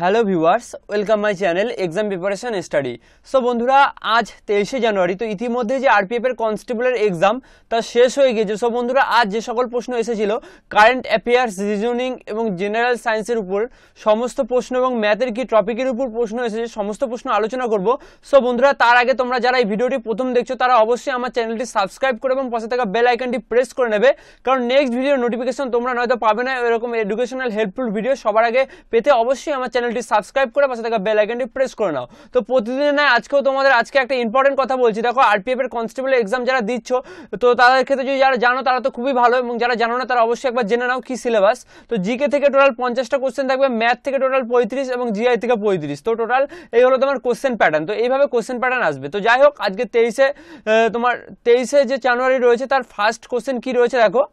Hello viewers, welcome my channel exam preparation study. So বন্ধুরা, আজ 23শে জানুয়ারি। তো ইতিমধ্যে যে আরপিএফ এর কনস্টেবলের এক্সাম তা শেষ হয়ে গিয়েছে। সো বন্ধুরা, আজ যে সকল প্রশ্ন এসেছিল কারেন্ট অ্যাফেয়ার্স, রিজনিং এবং জেনারেল সায়েন্সের উপর সমস্ত প্রশ্ন এবং ম্যাথের কি টপিকের উপর প্রশ্ন এসেছে, সমস্ত প্রশ্ন আলোচনা করব। সো বন্ধুরা, তার আগে তোমরা যারা এই ভিডিওটি প্রথম দেখছো তারা অবশ্যই আমার চ্যানেলটি সাবস্ক্রাইব করে এবং পাশে থাকা বেল আইকনটি প্রেস করে নেবে, কারণ নেক্সট ভিডিওর নোটিফিকেশন তোমরা নয়তো পাবে না। এরকম এডুকেশনাল হেল্পফুল ভিডিও সবার আগে পেতে অবশ্যই আমার চ্যানেলটি সাবস্ক্রাইব করে পাশে থাকা বেল আইকনটি প্রেস করে নাও। তো প্রতিদিন নয়, আজকেও তোমাদের আজকে একটা ইম্পর্টেন্ট কথা বলছি। দেখো, আরপিএফ এর কনস্টেবল এক্সাম যারা দিচ্ছ, তো তাদের ক্ষেত্রে যদি যারা জানো তারা তো খুবই ভালো, এবং যারা জানো না তারা অবশ্যই একবার জেনে নাও কি সিলেবাস। তো জিকে থেকে টোটাল 50টা কোশ্চেন থাকবে, ম্যাথ থেকে টোটাল 35 এবং জিআই থেকে 35। তো টোটাল এই হলো তোমার কোশ্চেন প্যাটার্ন। তো এইভাবে কোশ্চেন প্যাটার্ন আসবে। তো যাই হোক, আজকে 23শে যে জানুয়ারি রয়েছে তার ফার্স্ট কোশ্চেন কি রয়েছে দেখো,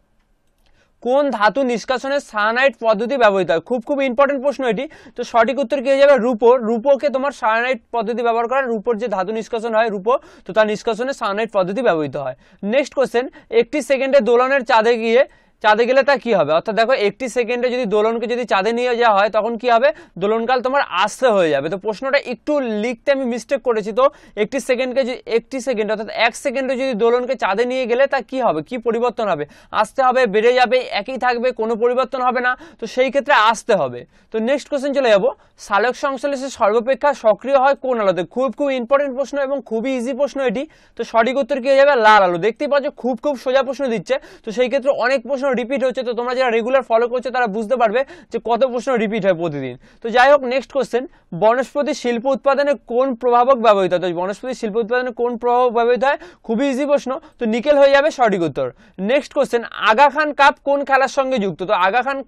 কোন ধাতু নিষ্কাশনে সায়ানাইড পদ্ধতি ব্যবহৃত হয়? খুব ইম্পর্টেন্ট প্রশ্ন এটি। তো সঠিক উত্তর কি হয়ে যাবে? রূপোকে তোমার সায়ানাইড পদ্ধতি ব্যবহার করে, রূপোর যে ধাতু নিষ্কাশন হয় রূপো, তো তার নিষ্কাশনে সায়ানাইড পদ্ধতি ব্যবহৃত হয়। নেক্সট কোশ্চেন, একটি সেকেন্ডে দোলনের চাঁদে গেলে তা কি হবে? অর্থাৎ দেখো, একটি সেকেন্ডে যদি দোলনকে যদি চাঁদে নিয়ে যাওয়া হয় তখন কি হবে? দোলনকাল তোমার আস্তে হয়ে যাবে। তো প্রশ্নটা একটু লিখতে আমি মিস্টেক করেছি। তো একটি সেকেন্ড অর্থাৎ 1 সেকেন্ডে যদি দোলনকে চাঁদে নিয়ে গেলে তা কি হবে, কি পরিবর্তন হবে? আস্তে হবে, বেড়ে যাবে, একই থাকবে, কোনো পরিবর্তন হবে না। তো সেই ক্ষেত্রে আসতে হবে। তো নেক্সট কোশ্চেন চলে যাবো, সালোক সংশ্লেষে সর্বাপেক্ষা সক্রিয় হয় কোন আলোতে? খুব ইম্পর্টেন্ট প্রশ্ন এবং খুবই ইজি প্রশ্ন এটি। তো সঠিক উত্তর কি হয়ে যাবে? লাল আলো। দেখতেই পাচ্ছ খুব সোজা প্রশ্ন দিচ্ছে। তো সেই ক্ষেত্রে অনেক প্রশ্ন রিপিট হচ্ছে। তো তোমরা যারা রেগুলার ফলো করছো তারা বুঝতে পারবে যে কত প্রশ্ন রিপিট হয় প্রতিদিন। তো যাই হোক, নেক্সট কোশ্চেন, বনস্পতি শিল্প উৎপাদনে কোন প্রভাবক ব্যবহৃত হয়? তো বনস্পতি শিল্প উৎপাদনে কোন প্রভাবক ব্যবহৃত হয়? খুবই ইজি প্রশ্ন। তো নিকেল হয়ে যাবে সঠিক উত্তর। Next question, Aga Khan cup কোন খেলার সঙ্গে যুক্ত? তো আগা খান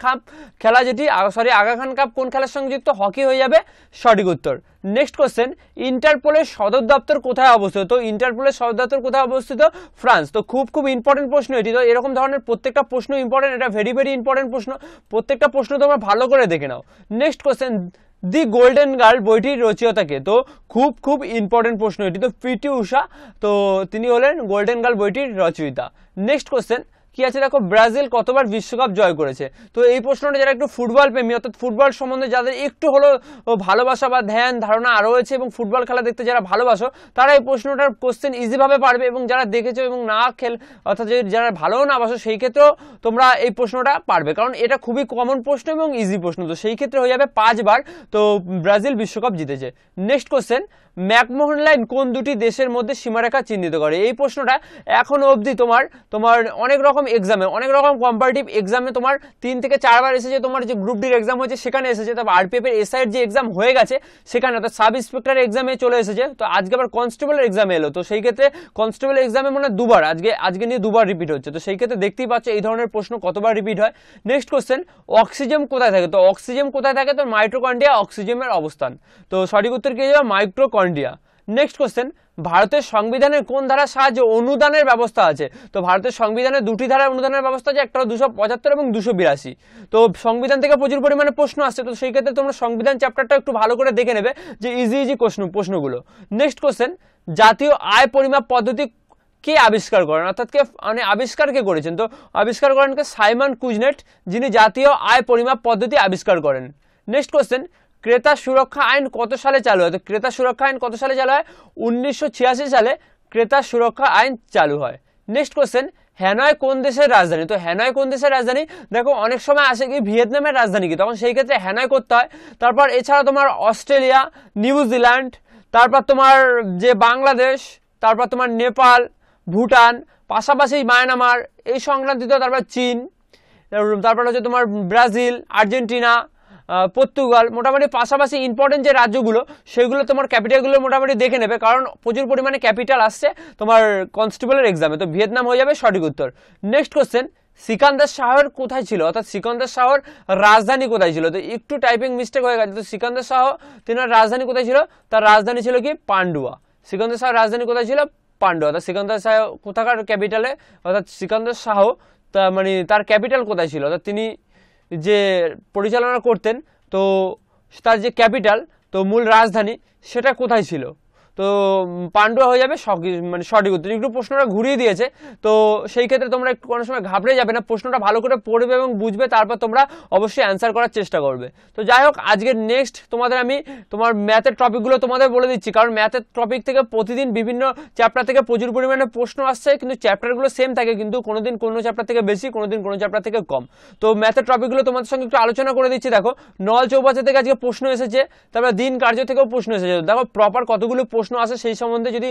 কাপ কোন খেলার সঙ্গে যুক্ত? হকি হয়ে যাবে সঠিক উত্তর। নেক্সট কোশ্চেন, ইন্টারপোলের সদর দপ্তর কোথায় অবস্থিত? তো ইন্টারপোলের সদর দপ্তর কোথায় অবস্থিত? ফ্রান্স। তো খুব ইম্পর্টেন্ট প্রশ্ন এটি। তো এরকম ধরনের প্রত্যেকটা প্রশ্ন ইম্পর্টেন্ট, এটা ভেরি ইম্পর্টেন্ট প্রশ্ন। প্রত্যেকটা প্রশ্ন তোমরা ভালো করে দেখে নাও। Next question, the golden girl বইটির রচয়িতাকে? তো খুব ইম্পর্টেন্ট প্রশ্ন এটি। তো পিটি ঊষা, তো তিনি হলেন গোল্ডেন গার্ল বইটির রচয়িতা। নেক্সট কোশ্চেন কি আছে দেখো, ব্রাজিল কতবার বিশ্বকাপ জয় করেছে? তো এই প্রশ্নটা যারা একটু ফুটবল প্রেমী, অর্থাৎ ফুটবল সম্বন্ধে যাদের একটু হলো ভালোবাসা বা ধ্যান ধারণা আরও রয়েছে এবং ফুটবল খেলা দেখতে যারা ভালোবাসো, তারা এই প্রশ্নটার কোশ্চেন ইজিভাবে পারবে। এবং যারা দেখেছো এবং অর্থাৎ যারা ভালোও না বাসো, সেই ক্ষেত্রেও তোমরা এই প্রশ্নটা পারবে, কারণ এটা খুবই কমন প্রশ্ন এবং ইজি প্রশ্ন। তো সেই ক্ষেত্রে হয়ে যাবে 5 বার। তো ব্রাজিল বিশ্বকাপ জিতেছে। নেক্সট কোশ্চেন, ম্যাকমোহন লাইন কোন দুটি দেশের মধ্যে সীমারেখা চিহ্নিত করে? এই প্রশ্নটা এখনো অবধি তোমার অনেক রকম এক্সামে, অনেক রকম কম্পারেটিভ এক্সামে তোমার 3 থেকে 4 বার এসেছে। তোমার যে গ্রুপ ডির এক্সাম হয়েছে সেখানে এসেছে, তবে আরপিএফ এর এসআই এর যে এক্সাম হয়ে গেছে সেখানে, অর্থাৎ সাব ইন্সপেক্টর এক্সামে চলে এসেছে। তো আজকে আবার কনস্টেবলের এক্সামে এলো। তো সেই ক্ষেত্রে কনস্টেবল এক্সামে মনে হয় দুবার, আজকে নিয়ে দুবার রিপিট হচ্ছে। তো সেই ক্ষেত্রে দেখতেই পাচ্ছ এই ধরনের প্রশ্ন কতবার রিপিট হয়। নেক্সট কোশ্চেন, অক্সিজেন কোথায় থাকে? তো অক্সিজেন কোথায় থাকে? তো মাইটোকন্ড্রিয়া অক্সিজেনের অবস্থান। তো সঠিক উত্তর কি হয়ে যাবে? মাইটোকন্ড্রিয়া। নেক্সট কোশ্চেন, ভারতের সংবিধানের কোন ধারার সাহায্যে অনুদানের ব্যবস্থা আছে? তো ভারতের সংবিধানে দুটি ধারায় অনুদানের ব্যবস্থা আছে, একটা হলো 275 এবং 282। তো সংবিধান থেকে প্রচুর পরিমাণে প্রশ্ন আসছে। তো সেই ক্ষেত্রে তোমরা সংবিধান চ্যাপ্টারটা একটু ভালো করে দেখে নেবে যে ইজি প্রশ্নগুলো। নেক্সট কোশ্চেন, জাতীয় আয় পরিমাপ পদ্ধতি কে আবিষ্কার করেন? অর্থাৎ আবিষ্কার কে করেছেন? তো আবিষ্কার করেন কে? সাইমন কুজনেট, যিনি জাতীয় আয় পরিমাপ পদ্ধতি আবিষ্কার করেন। নেক্সট কোশ্চেন, ক্রেতা সুরক্ষা আইন কত সালে চালু হয়? তো ক্রেতা সুরক্ষা আইন কত সালে চালু হয়? 1986 সালে ক্রেতা সুরক্ষা আইন চালু হয়। নেক্সট কোশ্চেন, হ্যানয় কোন দেশের রাজধানী? তো হ্যানয় কোন দেশের রাজধানী? দেখো, অনেক সময় আসে কি ভিয়েতনামের রাজধানী কি, তখন সেই ক্ষেত্রে হ্যানয় করতে হয়। তারপর এছাড়া তোমার অস্ট্রেলিয়া, নিউজিল্যান্ড, তারপর তোমার যে বাংলাদেশ, তারপর তোমার নেপাল, ভুটান, পাশাপাশি মায়ানমার এই সংক্রান্তিত, তারপর চীন, তারপর হচ্ছে তোমার ব্রাজিল, আর্জেন্টিনা, পর্তুগাল, মোটামুটি পাশাপাশি ইম্পর্টেন্ট যে রাজ্যগুলো সেগুলো তোমার ক্যাপিটালগুলো মোটামুটি দেখে নেবে, কারণ প্রচুর পরিমাণে ক্যাপিটাল আসছে তোমার কনস্টেবলের এক্সামে। তো ভিয়েতনাম হয়ে যাবে সঠিক উত্তর। নেক্সট কোশ্চেন, সিকান্দার শাহর কোথায় ছিল? অর্থাৎ সিকান্দার শাহর রাজধানী কোথায় ছিল? তো একটু টাইপিং মিস্টেক হয়ে গেছে। তো সিকান্দার শাহ তিনার রাজধানী কোথায় ছিল? তার রাজধানী ছিল কি? পান্ডুয়া। সিকান্দার শাহর রাজধানী কোথায় ছিল? পান্ডুয়া। অর্থাৎ সিকান্দার শাহ কোথাকার ক্যাপিটালে, অর্থাৎ সিকান্দার শাহ তার ক্যাপিটাল কোথায় ছিল? অর্থাৎ তিনি যে পরিচালনা করতেন, তো তার যে ক্যাপিটাল, তো মূল রাজধানী সেটা কোথায় ছিল? তো পান্ডুয়া হয়ে যাবে মানে সঠিক উত্তর। একটু প্রশ্নটা ঘুরিয়ে দিয়েছে, তো সেই ক্ষেত্রে তোমরা একটু কোনো সময় ঘাবড়ে যাবে না, প্রশ্নটা ভালো করে পড়বে এবং বুঝবে, তারপর তোমরা অবশ্যই অ্যান্সার করার চেষ্টা করবে। তো যাই হোক, আজকের নেক্সট তোমাদের আমি তোমার ম্যাথের টপিকগুলো তোমাদের বলে দিচ্ছি, কারণ ম্যাথের টপিক থেকে প্রতিদিন বিভিন্ন চ্যাপ্টার থেকে প্রচুর পরিমাণে প্রশ্ন আসছে, কিন্তু চ্যাপ্টারগুলো সেম থাকে, কিন্তু কোনোদিন কোনো চ্যাপ্টার থেকে বেশি, কোনোদিন কোনো চ্যাপ্টার থেকে কম। তো ম্যাথের টপিকগুলো তোমাদের সঙ্গে একটু আলোচনা করে দিচ্ছি। দেখো, নল চৌবাচ্চা থেকে আজকে প্রশ্ন এসেছে, তারপর দিন কার্য থেকেও প্রশ্ন এসেছে। দেখো প্রপার কতগুলো প্রশ্ন আসে সেই সম্বন্ধে যদি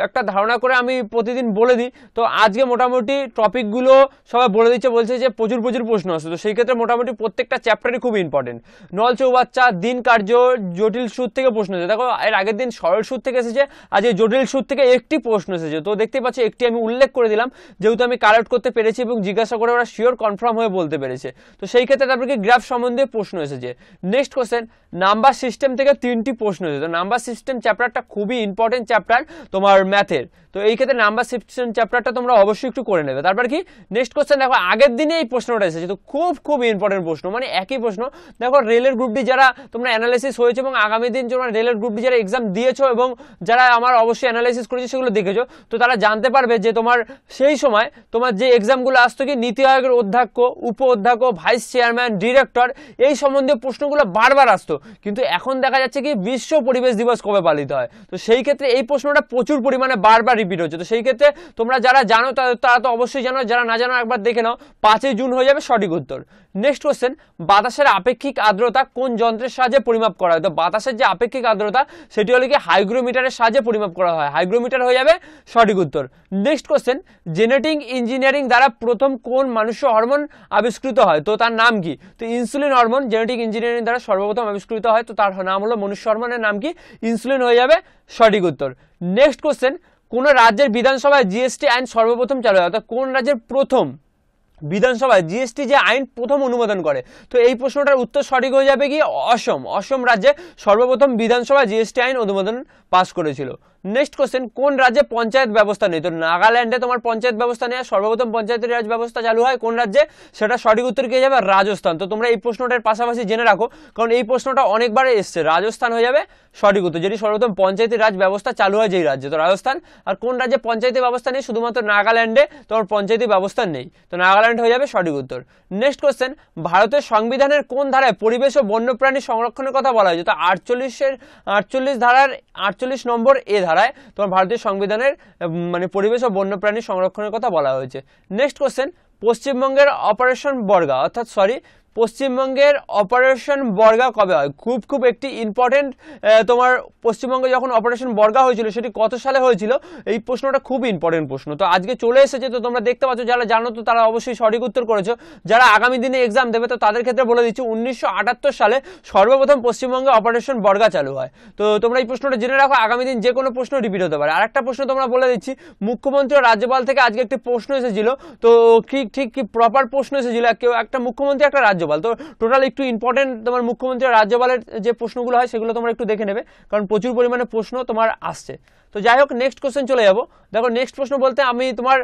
একটা ধারণা করে আমি প্রতিদিন বলে দিই, তো আজকে মোটামুটি টপিকগুলো সবাই বলে দিচ্ছে, বলছে যে প্রচুর প্রশ্ন আসে। তো সেই ক্ষেত্রে মোটামুটি প্রত্যেকটা চ্যাপ্টারই খুব ইম্পর্টেন্ট। নল চৌবাচ্চা, দিন কার্য, জটিল সুদ থেকে প্রশ্ন এসেছে। দেখো এর আগের দিন সরল সুদ থেকে এসেছে, আজকে জটিল সুদ থেকে একটি প্রশ্ন এসেছে। তো দেখতে পাচ্ছ একটি আমি উল্লেখ করে দিলাম, যেহেতু আমি কালেক্ট করতে পেরেছি এবং জিজ্ঞাসা করে ওরা শিওর কনফার্ম হয়ে বলতে পেরেছে। তো সেই ক্ষেত্রে তারপরে গ্রাফ সম্বন্ধে প্রশ্ন এসেছে। নেক্সট কোশ্চেন, নাম্বার সিস্টেম থেকে 3টি প্রশ্ন এসেছে। তো নাম্বার সিস্টেম চ্যাপ্টারটা খুবই ইম্পর্টেন্ট চ্যাপ্টার তোমার ম্যাথের। তো এই ক্ষেত্রে নাম্বার সিস্টেম চ্যাপ্টারটা তোমরা অবশ্যই একটু করে নেবে। তারপর কি নেক্সট কোশ্চেন, দেখো আগের দিনে এই প্রশ্নটা এসেছে, তো খুব ইম্পর্টেন্ট প্রশ্ন, মানে একই প্রশ্ন। দেখো রেলের গ্রুপ ডি যারা তোমরা অ্যানালাইসিস হয়েছে এবং আগামী দিন তোমরা রেলের গ্রুপ ডি যারা এক্সাম দিয়েছো এবং যারা আমার অবশ্যই অ্যানালাইসিস করেছে সেগুলো দেখেছো, তো তারা জানতে পারবে যে তোমার সেই সময় তোমার যে এক্সামগুলো আসতো কি নীতি আয়োগের অধ্যক্ষ, উপ অধ্যক্ষ, ভাইস চেয়ারম্যান, ডিরেক্টর, এই সম্বন্ধীয় প্রশ্নগুলো বারবার আসতো। কিন্তু এখন দেখা যাচ্ছে কি বিশ্ব পরিবেশ দিবস কবে পালিত হয়, তো সেই ক্ষেত্রে এই প্রশ্নটা প্রচুর পরিমাণে বারবার রিপিট হচ্ছে। তো সেই ক্ষেত্রে তোমরা যারা জানো তারা তো অবশ্যই জানো, যারা না জানো একবার দেখে নাও, 5ই জুন হয়ে যাবে সঠিক উত্তর। নেক্সট কোশ্চেন, বাতাসের আপেক্ষিক আর্দ্রতা কোন যন্ত্রের সাহায্যে পরিমাপ করা হয়? তো বাতাসের যে আপেক্ষিক আর্দ্রতা সেটি হলো কি হাইগ্রোমিটারের সাহায্যে পরিমাপ করা হয়, হাইগ্রোমিটার হয়ে যাবে সঠিক উত্তর। নেক্সট কোশ্চেন, জেনেটিক ইঞ্জিনিয়ারিং দ্বারা প্রথম কোন মানুষ্য হরমোন আবিষ্কৃত হয়? তো তার নাম কি? তো ইনসুলিন হরমোন জেনেটিক ইঞ্জিনিয়ারিং দ্বারা সর্বপ্রথম আবিষ্কৃত হয়, তো তার নাম হলো মনুষ্য হরমোনের নাম কি? ইনসুলিন হয়ে যাবে সঠিক উত্তর। নেক্সট কোশ্চেন, কোন রাজ্যের বিধানসভায় জিএসটি আইন সর্বপ্রথম চালু হয়? অর্থাৎ কোন রাজ্যের প্রথম বিধানসভায় জিএসটি যে আইন প্রথম অনুমোদন করে? তো এই প্রশ্নটার উত্তর সঠিক হয়ে যাবে কি অসম। অসম রাজ্যে সর্বপ্রথম বিধানসভায় জিএসটি আইন অনুমোদন পাস করেছিল। নেক্সট কোশ্চেন, কোন রাজ্যে পঞ্চায়েত ব্যবস্থা নেই? তো নাগাল্যান্ডে তোমার পঞ্চায়েত ব্যবস্থা নেই, সর্বপ্রথম পঞ্চায়েত রাজ ব্যবস্থা চালু হয় কোন রাজ্যে? সেটা সঠিক উত্তর কি যাবে? রাজস্থান। তো তোমরা এই প্রশ্নটার পাশাপাশি জেনে রাখো, কারণ এই প্রশ্নটা অনেকবার এসছে। রাজস্থান হয়ে যাবে সঠিক উত্তর, যেটি সর্বপ্রথম পঞ্চায়েতি রাজ ব্যবস্থা চালু হয় যেই রাজ্যে, তো রাজস্থান। আর কোন রাজ্যে পঞ্চায়েতি ব্যবস্থা নেই? শুধুমাত্র নাগাল্যান্ডে তোমার পঞ্চায়েতি ব্যবস্থা নেই, তো নাগাল্যান্ড হয়ে যাবে সঠিক উত্তর। নেক্সট কোশ্চেন, ভারতের সংবিধানের কোন ধারায় পরিবেশ ও বন্যপ্রাণী সংরক্ষণের কথা বলা হয়েছে? তো 48 ধারার 48 নম্বর এ ধারায় তোমার ভারতীয় সংবিধানের মানে পরিবেশ ও বন্যপ্রাণী সংরক্ষণের কথা বলা হয়েছে। নেক্সট কোশ্চেন, পশ্চিমবঙ্গের অপারেশন বর্গা পশ্চিমবঙ্গের অপারেশন বর্গা কবে হয়? খুব একটি ইম্পর্টেন্ট, তোমার পশ্চিমবঙ্গে যখন অপারেশন বর্গা হয়েছিল সেটি কত সালে হয়েছিল? এই প্রশ্নটা খুব ইম্পর্টেন্ট প্রশ্ন, তো আজকে চলে এসেছে। তো তোমরা দেখতে পাচ্ছ, যারা জানো তো তারা অবশ্যই সঠিক উত্তর করেছো, যারা আগামী দিনে এক্সাম দেবে তো তাদের ক্ষেত্রে বলে দিচ্ছি 1978 সালে সর্বপ্রথম পশ্চিমবঙ্গে অপারেশন বর্গা চালু হয়। তো তোমরা এই প্রশ্নটা জেনে রাখো, আগামী দিন যে কোনো প্রশ্ন রিপিট হতে পারে। আরেকটা প্রশ্ন তোমরা বলে দিচ্ছি, মুখ্যমন্ত্রী ও রাজ্যপাল থেকে আজকে একটি প্রশ্ন এসেছিল, তো ঠিক কি প্রপার প্রশ্ন এসেছিল, কেউ একটা মুখ্যমন্ত্রী একটা রাজ্যপাল, তো টোটাল একটু ইম্পর্টেন্ট তোমার মুখ্যমন্ত্রী আর রাজ্যপালের যে প্রশ্নগুলো হয় সেগুলো তোমরা একটু দেখে নেবে, কারণ প্রচুর পরিমাণে প্রশ্ন তোমার আসছে। তো যাই হোক, নেক্সট কোশ্চেন চলে যাবো। দেখো নেক্সট প্রশ্ন বলতে আমি তোমার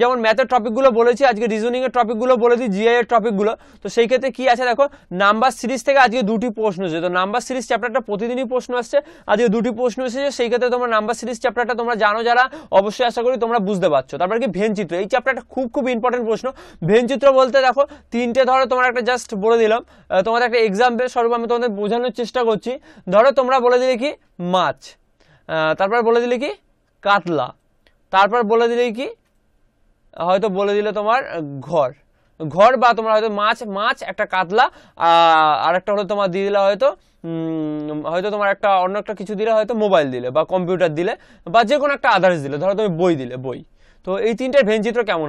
যেমন ম্যাথের টপিকগুলো বলেছি, আজকে রিজনিং এর টপিকগুলো বলে দিই, জিআই এর টপিকগুলো। তো সেই ক্ষেত্রে কি আছে দেখো, নাম্বার সিরিজ থেকে আজকে 2টি প্রশ্ন এসেছে। তো নাম্বার সিরিজ চ্যাপ্টারটা প্রতিদিনই প্রশ্ন আসছে, আজকে 2টি প্রশ্ন এসেছে। সেই ক্ষেত্রে তোমরা নাম্বার সিরিজ চ্যাপ্টারটা তোমরা জানো যারা, অবশ্যই আশা করি তোমরা বুঝতে পারছো। তারপর কি ভেনচিত্র, এই চ্যাপ্টারটা খুব ইম্পর্টেন্ট প্রশ্ন। ভেনচিত্র বলতে দেখো 3টে, ধরো তোমার একটা জাস্ট বলে দিলাম, তোমাদের একটা এক্সাম্পল স্বরূপ আমি তোমাদের বোঝানোর চেষ্টা করছি। ধরো তোমরা বলে দিলে কি মাছ, তারপর বলে দিলে কি কাতলা, তারপর বলে দিলে কি হয়তো বলে দিলে তোমার ঘর বা তোমরা হয়তো মাছ একটা কাতলা, আর একটা হলো তোমার দিয়ে দিলে হয়তো তোমার একটা অন্য একটা কিছু দিলে, হয়তো মোবাইল দিলে বা কম্পিউটার দিলে বা যে কোনো একটা আদার্স দিলে, ধরো তুমি বই দিলে বই। তো এই 3টের ভেনচিত্র কেমন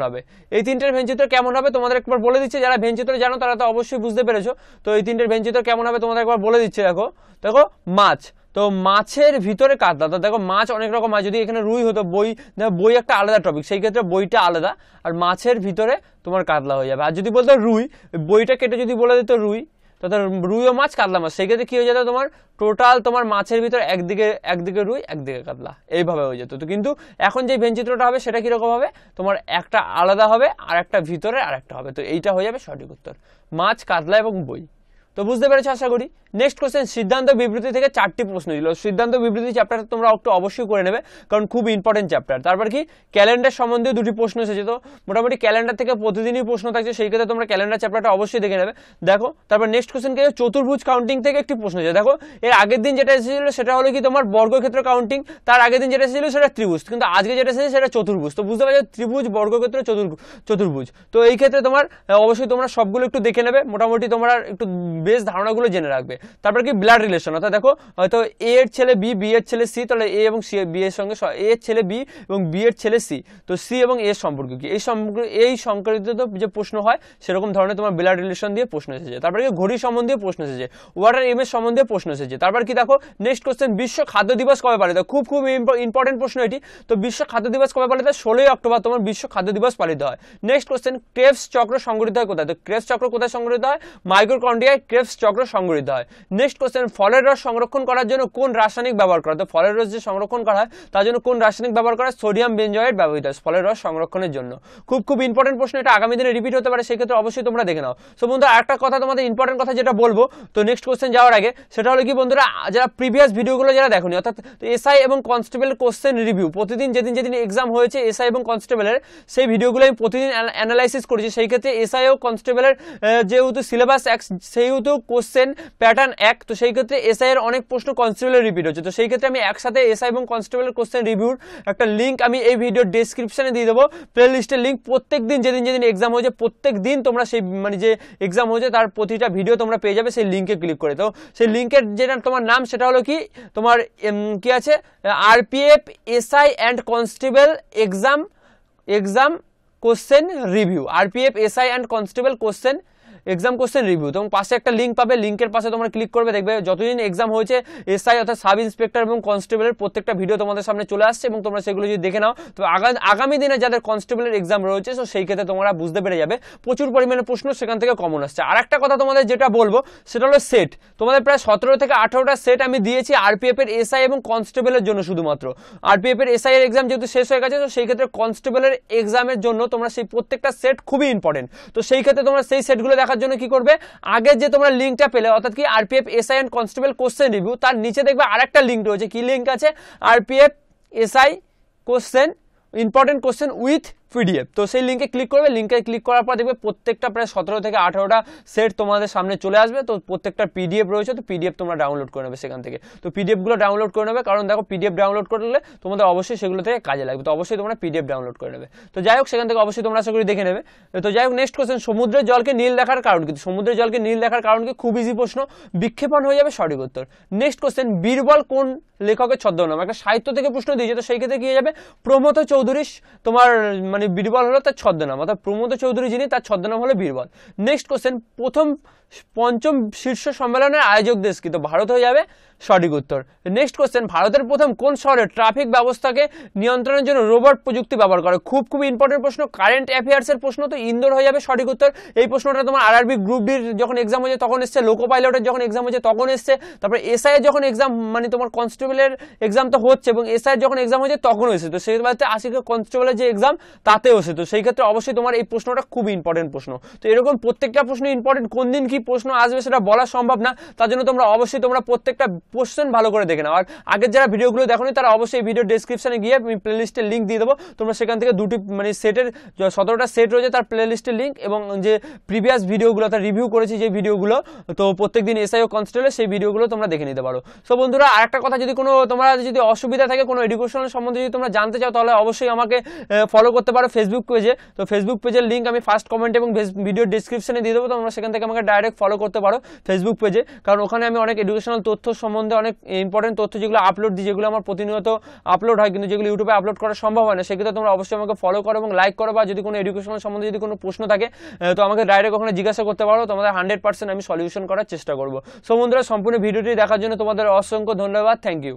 হবে? তোমাদের একবার বলে দিচ্ছে, যারা ভেনচিত্র জানো তারা তো অবশ্যই বুঝতে পেরেছো। তো এই 3টের ভেনচিত্র কেমন হবে তোমাদের একবার বলে দিচ্ছে। দেখো মাছ, তো মাছের ভিতরে কাতলা। তো দেখো মাছ অনেক রকম হয়, যদি এখানে রুই হতো, বই একটা আলাদা টপিক, সেই ক্ষেত্রে বইটা আলাদা, আর মাছের ভিতরে তোমার কাতলা হয়ে যাবে। আর যদি বলতো রুই, বইটা কেটে যদি বলে দিত রুই, তো রুই ও মাছ, কাতলা মাছ, সেই ক্ষেত্রে কি হয়ে যেত তোমার টোটাল তোমার মাছের ভিতরে একদিকে রুই একদিকে কাতলা, এইভাবে হয়ে যেত। তো কিন্তু এখন যে ভেনচিত্রটা হবে সেটা কিরকম হবে, তোমার একটা আলাদা হবে আর একটা ভিতরে আর একটা হবে, তো এইটা হয়ে যাবে সঠিক উত্তর, মাছ, কাতলা এবং বই। তো বুঝতে পেরেছো আশা করি। নেক্সট কোশ্চেন সিদ্ধান্ত বিবৃতি থেকে 4টি প্রশ্ন ছিল। সিদ্ধান্ত বিবৃতি চ্যাপ্টারটা তোমরা একটু অবশ্যই করে নেবে, কারণ খুব ইম্পর্টেন্ট চ্যাপ্টার। তারপর কি ক্যালেন্ডার সম্বন্ধে 2টি প্রশ্ন এসেছে, তো মোটামুটি ক্যালেন্ডার থেকে প্রতিদিনই প্রশ্ন থাকছে, সেই ক্ষেত্রে তোমরা ক্যালেন্ডার চ্যাপ্টারটা অবশ্যই দেখে নেবে। দেখো তারপর নেক্সট কোশ্চেন কি চতুর্ভুজ কাউন্টিং থেকে একটি প্রশ্ন আছে। দেখো এর আগের দিন যেটা এসেছিল সেটা হলো কি তোমার বর্গক্ষেত্র কাউন্টিং, তার আগের দিন যেটা এসেছিল সেটা ত্রিভুজ, কিন্তু আজকে যেটা এসেছে সেটা চতুর্ভুজ। তো বুঝতে পারছো ত্রিভুজ, বর্গক্ষেত্র, চতুর্ভুজ। তো এই ক্ষেত্রে তোমার অবশ্যই তোমরা সবগুলো একটু দেখে নেবে, মোটামুটি তোমরা একটু বেশ ধারণাগুলো জেনে রাখবে। তারপর কি ব্লাড রিলেশন, অর্থাৎ দেখো হয়তো এ এর ছেলে বি, বি এর ছেলে সি, তাহলে এ এবং সি বি এর সঙ্গে এ এর ছেলে বি এবং বি এর ছেলে সি, তো সি এবং এর সম্পর্ক কি, এই সংক্রান্ত যে প্রশ্ন হয় সেরকম ধরনের তোমার ব্লাড রিলেশন দিয়ে প্রশ্ন এসেছে। তারপরে কি ঘড়ি সম্বন্ধে প্রশ্ন এসেছে, ওয়াটার এম এর সম্বন্ধে প্রশ্ন এসেছে। তারপর কি দেখো নেক্সট কোশ্চেন বিশ্ব খাদ্য দিবস কবে পালিত, খুব খুব ইম্পর্টেন্ট প্রশ্ন এটি। তো বিশ্ব খাদ্য দিবস কবে পালিত হয়? 16ই অক্টোবর তোমার বিশ্ব খাদ্য দিবস পালিত হয়। নেক্সট কোশ্চেন ক্রেবস চক্র সংঘটিত হয় কোথায়? তো ক্রেবস চক্র কোথায় সংঘটিত হয়? মাইটোকন্ড্রিয়ায় ক্রেবস চক্র সংঘটিত হয়। নেক্সট কোশ্চেন ফলের রস সংরক্ষণ করার জন্য কোন রাসায়নিক ব্যবহার করা হয়? তো ফলের রস যে সংরক্ষণ করা হয় তার জন্য কোন রাসায়নিক ব্যবহার করা হয়? সোডিয়াম বেনজয়েড ব্যবহৃত হয় ফলের রস সংরক্ষণের জন্য। খুব খুব ইম্পর্টেন্ট প্রশ্ন, এটা আগামী দিনে রিপিট হতে পারে, সেই ক্ষেত্রে অবশ্যই তোমরা দেখে নাও। সো বন্ধুরা একটা কথা তোমাদের ইম্পর্টেন্ট কথা যেটা বলবো, তো নেক্সট কোশ্চেন যাওয়ার আগে, সেটা হলো কি বন্ধুরা যারা প্রিভিয়াস ভিডিওগুলো যারা দেখোনি, অর্থাৎ এসআই এবং কনস্টেবল কোশ্চেন রিভিউ প্রতিদিন যেদিন এক্সাম হয়েছে এসআই এবং কনস্টেবলের, সেই ভিডিওগুলো আমি প্রতিদিন অ্যানালাইসিস করেছি। সেই ক্ষেত্রে এসআই ও কনস্টেবলের যেহেতু সিলেবাস এক, সেহেতু কোশ্চেন প্যাটার্ন এক, তো সেই ক্ষেত্রে এসআই এর অনেক প্রশ্ন কনস্টেবলের রিপিট হচ্ছে। তো সেই ক্ষেত্রে আমি একসাথে এসআই এবং কনস্টেবলের কোশ্চেন রিভিউর একটা লিঙ্ক আমি এই ভিডিওর ডেসক্রিপশনে দিয়ে দেবো, প্লে লিস্টের লিঙ্ক। প্রত্যেক দিন যেদিন এক্সাম হয়েছে প্রত্যেক দিন তোমরা সেই মানে যে এক্সাম হয়েছে তার প্রতিটা ভিডিও তোমরা পেয়ে যাবে সেই লিঙ্কে ক্লিক করে। তো সেই লিঙ্কের যেটা তোমার নাম সেটা হলো কি তোমার কি আছে RPF SI and constable exam question review, RPF SI and constable exam question review. এবং পাশে একটা লিঙ্ক পাবে, লিঙ্কের পাশে তোমরা ক্লিক করবে, দেখবে যতদিন এক্সাম হয়েছে এসআই অর্থাৎ সাব ইন্সপেক্টর এবং কনস্টেবলের প্রত্যেকটা ভিডিও তোমাদের সামনে চলে আসছে, এবং তোমরা সেগুলো যদি দেখে নাও তো আগামী দিনে যাদের কনস্টেবলের এক্সাম রয়েছে তো সেই ক্ষেত্রে তোমরা বুঝতে পেরে যাবে প্রচুর পরিমাণে প্রশ্ন সেখান থেকে কমন আসছে। আর একটা কথা তোমাদের যেটা বলবো সেটা হলো সেট, তোমাদের প্রায় 17 থেকে 18টা সেট আমি দিয়েছি আরপিএফ এর এসআই এবং কনস্টেবলের জন্য। শুধুমাত্র আরপিএফ এর এসআই এর এক্সাম যেহেতু শেষ হয়ে গেছে, তো সেই ক্ষেত্রে কনস্টেবলের এক্সামের জন্য তোমরা সেই প্রত্যেকটা সেট খুবই ইম্পর্টেন্ট। তো সেই ক্ষেত্রে তোমরা সেই সেটগুলো দেখার জন্য কি করবে, আগে যে তোমরা লিঙ্কটা পেলে অর্থাৎ কি RPF SI and constable question review, তার নিচে দেখবে আরেকটা লিঙ্ক রয়েছে। কি লিঙ্ক আছে? RPF SI question important question with PDF. তো সেই লিঙ্কে ক্লিক করবে, লিঙ্কে ক্লিক করার পর দেখবে প্রত্যেকটা প্রায় 17 থেকে 18টা সেট তোমাদের সামনে চলে আসবে। তো প্রত্যেকটা পিডিএফ রয়েছে, তো পিডিএফ তোমরা ডাউনলোড করে নেবে সেখান থেকে। তো পিডিএফগুলো ডাউনলোড করে নেবে, কারণ দেখো পিডিএফ ডাউনলোড করলে তোমাদের অবশ্যই সেগুলো থেকে কাজে লাগবে। তো অবশ্যই তোমরা পিডিএফ ডাউনলোড করে নেবে। তো যাই হোক সেখান থেকে অবশ্যই তোমরা আশা করি দেখে নেবে। তো যাই হোক নেক্সট কোশ্চেন, সমুদ্রের জলকে নীল দেখার কারণ কি? সমুদ্রের জলকে নীল দেখার কারণ কি? খুব ইজি প্রশ্ন, বিক্ষেপণ হয়ে যাবে সঠিক উত্তর। নেক্সট কোশ্চেন, বীরবল কোন লেখকের ছদ্মনাম? একটা সাহিত্য থেকে প্রশ্ন দিয়েছে, তো সেই ক্ষেত্রে কি হয়ে যাবে প্রমথ চৌধুরী, তোমার মানে বীরবল হলো তার ছদ্মনাম, অর্থাৎ প্রমথ চৌধুরী যিনি তার ছদ্মনাম হলো বীরবল। নেক্সট কোশ্চেন, পঞ্চম শীর্ষ সম্মেলনের আয়োজক দেশ কি? তো ভারত হয়ে যাবে সঠিক উত্তর। নেক্সট কোশ্চেন, ভারতের প্রথম কোন শহরে ট্রাফিক ব্যবস্থাকে নিয়ন্ত্রণের জন্য রোবট প্রযুক্তি ব্যবহার করে? খুব খুব ইম্পর্টেন্ট প্রশ্ন, কারেন্ট অ্যাফেয়ার্স এর প্রশ্ন। তো ইন্দোর হয়ে যাবে সঠিক উত্তর। এই প্রশ্নটা তোমার আরআরবি গ্রুপ ডির যখন এক্সাম হয়েছে তখন এসছে, লোকো পাইলটের যখন এক্সাম হয়েছে তখন এসছে, তারপরে এসআই এর যখন এক্সাম মানে তোমার কনস্টেবলের এক্সাম তো হচ্ছে এবং এসআই এর যখন এক্সাম হয়েছে তখনও এসেছে। তো সেই বাড়িতে আশিকে কনস্টেবলের যে এক্সাম তাতেও এসে। তো সেই ক্ষেত্রে অবশ্যই তোমার এই প্রশ্নটা খুব ইম্পর্টেন্ট প্রশ্ন। তো এরকম প্রত্যেকটা প্রশ্ন ইম্পর্টেন্ট, কোন দিন কি প্রশ্ন আসবে সেটা বলা সম্ভব না, তার জন্য তোমরা অবশ্যই তোমরা প্রত্যেকটা কোশ্চেন ভালো করে দেখে নাও। আর আগের যারা ভিডিওগুলো দেখোনি তারা অবশ্যই এই ভিডিও ডেসক্রিপশনে গিয়ে আমি প্লেলিস্টের লিঙ্ক দিয়ে দেবো, তোমরা সেখান থেকে দুটি মানে সেটের 17টা সেট রয়েছে তার প্লেলিস্টের লিঙ্ক এবং যে প্রিভিয়াস ভিডিওগুলো তার রিভিউ করেছি যে ভিডিওগুলো, তো প্রত্যেকদিন এসআই ও কনস্টেবলের সেই ভিডিওগুলো তোমরা দেখে নিতে পারো। সো বন্ধুরা আরেকটা কথা, যদি কোনো তোমরা যদি অসুবিধা থাকে কোনো এডুকেশনাল সম্বন্ধে যদি তোমরা জানতে চাও তাহলে অবশ্যই আমাকে ফলো করতে পারো ফেসবুক পেজে। তো ফেসবুক পেজের লিঙ্ক আমি ফার্স্ট কমেন্ট এবং ভিডিও ডেসক্রিপশনে দিয়ে দেবো, তোমরা সেখান থেকে আমাকে ডাইরেক্ট ফলো করতে পারো ফেসবুক পেজে, কারণ ওখানে আমি অনেক এডুকেশনাল তথ্য সম্বন্ধে অনেক ইম্পর্টেন্ট তথ্য যেগুলো আপলোড দিই, যেগুলো আমার প্রতিনিয়ত আপলোড হয় কিন্তু যেগুলো ইউটিউবে আপলোড করা সম্ভব হয় না, সেক্ষেত্রে তোমরা অবশ্যই আমাকে ফলো করো এবং লাইক করো। বা যদি কোনো এডুকেশনাল সম্বন্ধে যদি কোনো প্রশ্ন থাকে তো আমাকে ডাইরেক্ট ওখানে জিজ্ঞাসা করতে পারো, তোমাদের 100% আমি সলিউশন করার চেষ্টা করবো। সো বন্ধুরা সম্পূর্ণ ভিডিওটি দেখার জন্য তোমাদের অসংখ্য ধন্যবাদ, থ্যাংক ইউ।